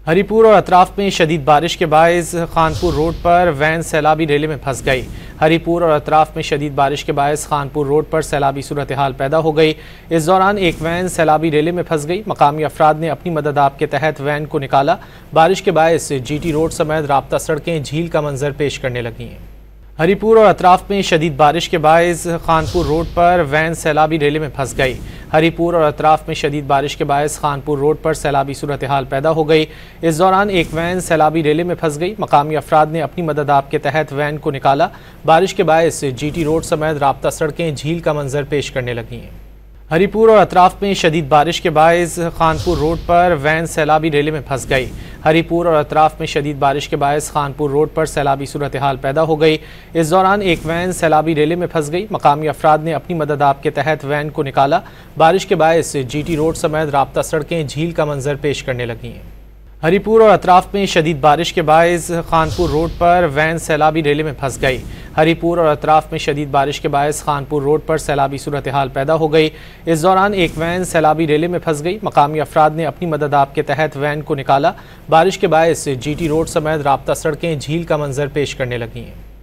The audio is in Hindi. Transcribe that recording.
हरिपुर और अतराफ में शदीद बारिश के बायस खानपुर रोड पर वैन सैलाबी रेले में फंस गई। हरिपुर और अतराफ में शदीद बारिश के बायस खानपुर रोड पर सैलाबी सूरत हाल पैदा हो गई। इस दौरान एक वैन सैलाबी रेले में फंस गई। मकामी अफराद ने अपनी मदद आप के तहत वैन को निकाला। बारिश के बायस GT रोड समेत राब्ता सड़कें झील का मंजर पेश करने लगी हैं। हरिपुर और अतराफ में शदीद बारिश के बायस खानपुर रोड पर वैन सैलाबी रेले में फंस गई। हरिपुर और अतराफ में शदीद बारिश के बायस खानपुर रोड पर सैलाबी सूरत हाल पैदा हो गई। इस दौरान एक वैन सैलाबी रेले में फंस गई। मकामी अफराद ने अपनी मदद आप के तहत वैन को निकाला। बारिश के बायस GT रोड समेत राब्ता सड़कें झील का मंजर पेश करने लगी हैं। हरिपुर और अतराफ में शदीद बारिश के बायस खानपुर रोड पर वैन सैलाबी रेले में फंस गई। हरिपुर और अतराफ में शदीद बारिश के बायस खानपुर रोड पर सैलाबी सूरत हाल पैदा हो गई। इस दौरान एक वैन सैलाबी रेले में फंस गई। मकामी अफराद ने अपनी मदद आप के तहत वैन को निकाला। बारिश के बायस GT रोड समेत राब्ता सड़कें झील का मंजर पेश करने लगी हैं। हरिपुर और अतराफ में शदीद बारिश के बायस खानपुर रोड पर वैन सैलाबी रेले में फंस गई। हरिपुर और अतराफ में शदीद बारिश के बायस खानपुर रोड पर सैलाबी सूरत हाल पैदा हो गई। इस दौरान एक वैन सैलाबी रेले में फंस गई। मकामी अफराद ने अपनी मदद आप के तहत वैन को निकाला। बारिश के बायस GT रोड समेत राब्ता सड़कें झील का मंजर पेश करने लगी हैं।